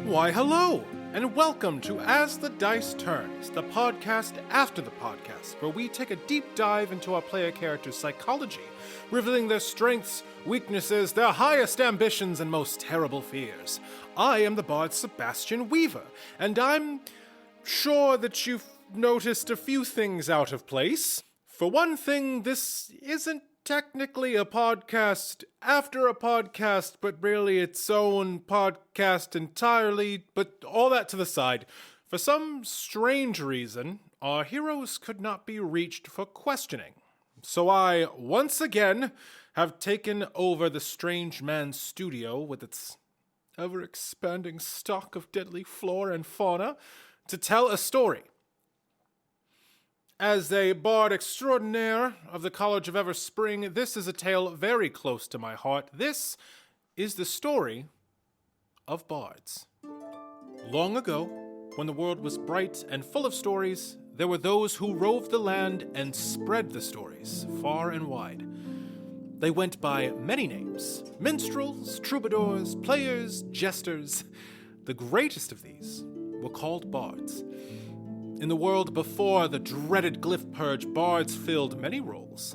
Why, hello, and welcome to As the Dice Turns, the podcast after the podcast, where we take a deep dive into our player character's psychology, revealing their strengths, weaknesses, their highest ambitions, and most terrible fears. I am the Bard Sebastion Weaver, and I'm sure that you've noticed a few things out of place. For one thing, this isn't technically a podcast after a podcast, but really its own podcast entirely, but all that to the side. For some strange reason, our heroes could not be reached for questioning. So I, once again, have taken over the strange man's studio with its ever-expanding stock of deadly flora and fauna to tell a story. As a bard extraordinaire of the College of Everspring, this is a tale very close to my heart. This is the story of bards. Long ago, when the world was bright and full of stories, there were those who roved the land and spread the stories far and wide. They went by many names: minstrels, troubadours, players, jesters. The greatest of these were called bards. In the world before the dreaded glyph purge, bards filled many roles.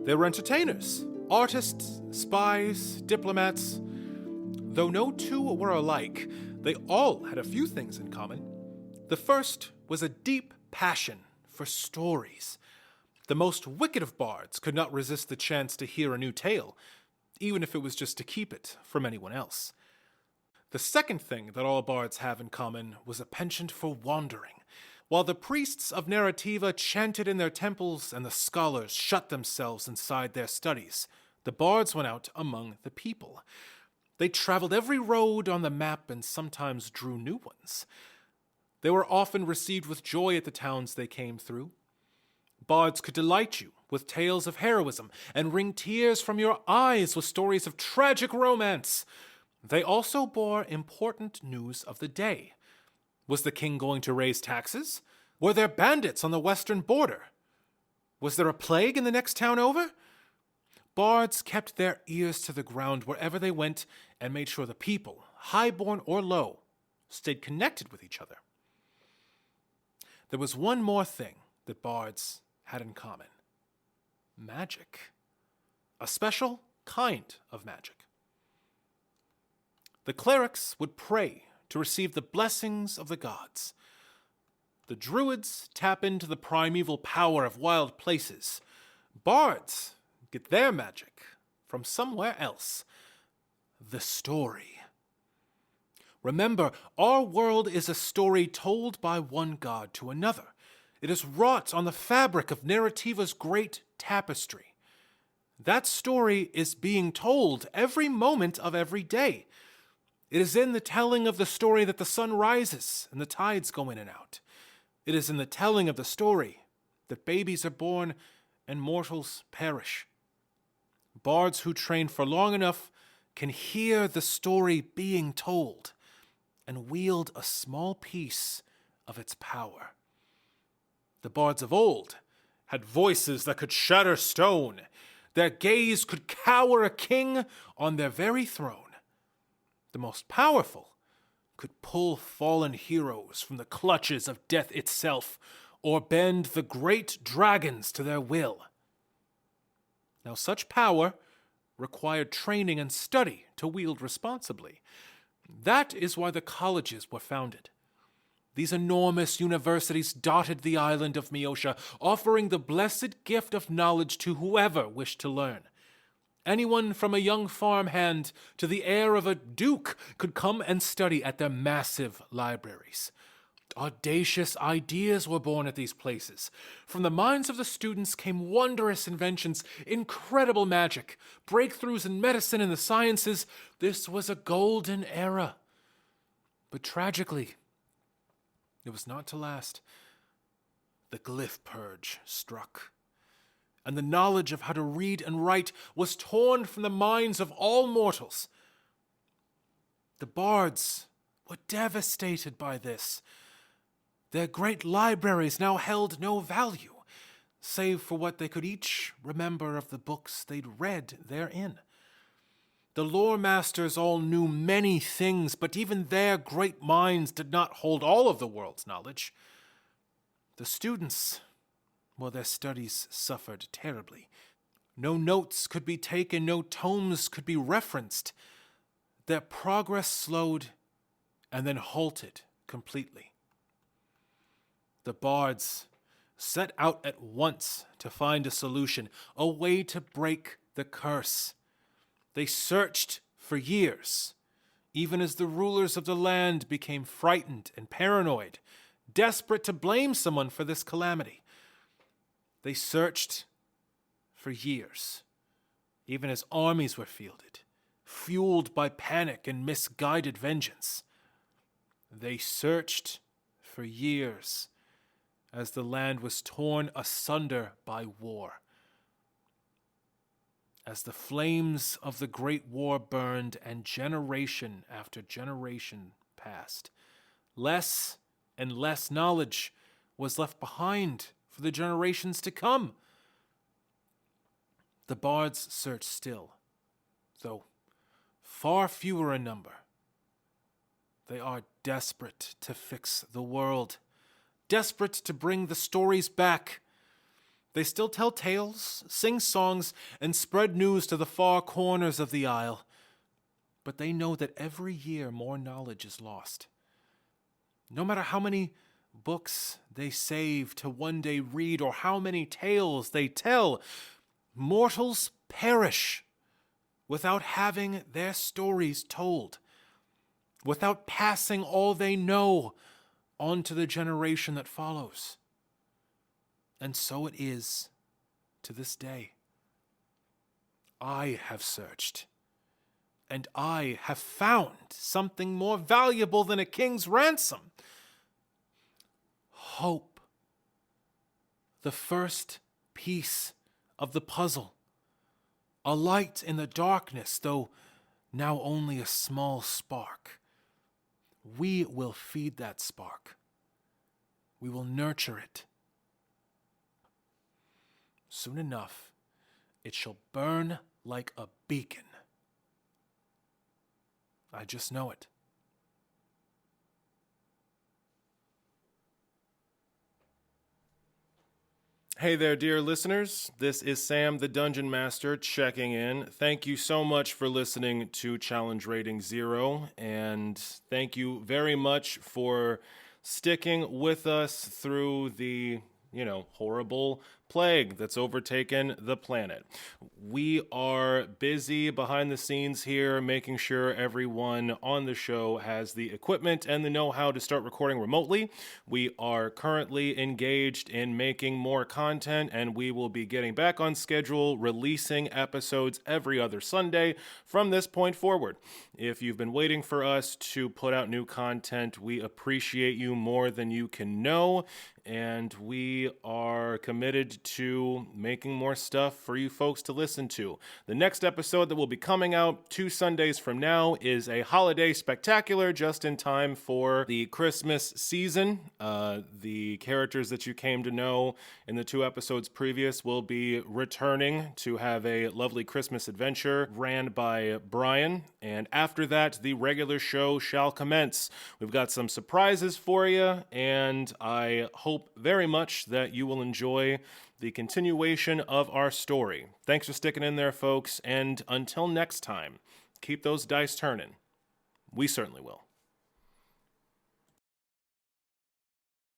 They were entertainers, artists, spies, diplomats. Though no two were alike, they all had a few things in common. The first was a deep passion for stories. The most wicked of bards could not resist the chance to hear a new tale, even if it was just to keep it from anyone else. The second thing that all bards have in common was a penchant for wandering. While the priests of Narrativa chanted in their temples and the scholars shut themselves inside their studies, the bards went out among the people. They traveled every road on the map and sometimes drew new ones. They were often received with joy at the towns they came through. Bards could delight you with tales of heroism and wring tears from your eyes with stories of tragic romance. They also bore important news of the day. Was the king going to raise taxes? Were there bandits on the western border? Was there a plague in the next town over? Bards kept their ears to the ground wherever they went and made sure the people, highborn or low, stayed connected with each other. There was one more thing that bards had in common: magic. A special kind of magic. The clerics would pray to receive the blessings of the gods. The druids tap into the primeval power of wild places. Bards get their magic from somewhere else: the story. Remember, our world is a story told by one god to another. It is wrought on the fabric of Narrativa's great tapestry. That story is being told every moment of every day. It is in the telling of the story that the sun rises and the tides go in and out. It is in the telling of the story that babies are born and mortals perish. Bards who train for long enough can hear the story being told and wield a small piece of its power. The bards of old had voices that could shatter stone. Their gaze could cower a king on their very throne. The most powerful could pull fallen heroes from the clutches of death itself, or bend the great dragons to their will. Now, such power required training and study to wield responsibly. That is why the colleges were founded. These enormous universities dotted the island of Meosha, offering the blessed gift of knowledge to whoever wished to learn. Anyone from a young farmhand to the heir of a duke could come and study at their massive libraries. Audacious ideas were born at these places. From the minds of the students came wondrous inventions, incredible magic, breakthroughs in medicine and the sciences. This was a golden era. But tragically, it was not to last. The glyph purge struck, and the knowledge of how to read and write was torn from the minds of all mortals. The bards were devastated by this. Their great libraries now held no value, save for what they could each remember of the books they'd read therein. The lore masters all knew many things, but even their great minds did not hold all of the world's knowledge. The students, well, their studies suffered terribly. No notes could be taken, no tomes could be referenced. Their progress slowed and then halted completely. The bards set out at once to find a solution, a way to break the curse. They searched for years, even as the rulers of the land became frightened and paranoid, desperate to blame someone for this calamity. They searched for years, even as armies were fielded, fueled by panic and misguided vengeance. They searched for years as the land was torn asunder by war. As the flames of the Great War burned and generation after generation passed, less and less knowledge was left behind for the generations to come. The bards searched still, though far fewer in number. They are desperate to fix the world, desperate to bring the stories back. They still tell tales, sing songs, and spread news to the far corners of the isle. But they know that every year more knowledge is lost. No matter how many books they save to one day read or how many tales they tell, mortals perish without having their stories told, without passing all they know on to the generation that follows. And so it is to this day. I have searched, and I have found something more valuable than a king's ransom. Hope. The first piece of the puzzle. A light in the darkness, though now only a small spark. We will feed that spark. We will nurture it. Soon enough, it shall burn like a beacon. I just know it. Hey there, dear listeners. This is Sam, the Dungeon Master, checking in. Thank you so much for listening to Challenge Rating 0, and thank you very much for sticking with us through the, horrible plague that's overtaken the planet. We are busy behind the scenes here, making sure everyone on the show has the equipment and the know-how to start recording remotely. We are currently engaged in making more content, and we will be getting back on schedule, releasing episodes every other Sunday from this point forward. If you've been waiting for us to put out new content, we appreciate you more than you can know, and we are committed to making more stuff for you folks to listen to. The next episode that will be coming out 2 Sundays from now is a holiday spectacular just in time for the Christmas season. The characters that you came to know in the 2 episodes previous will be returning to have a lovely Christmas adventure ran by Brian, and after that, the regular show shall commence. We've got some surprises for you, and I hope very much that you will enjoy the continuation of our story. Thanks for sticking in there, folks, and until next time, keep those dice turning. We certainly will.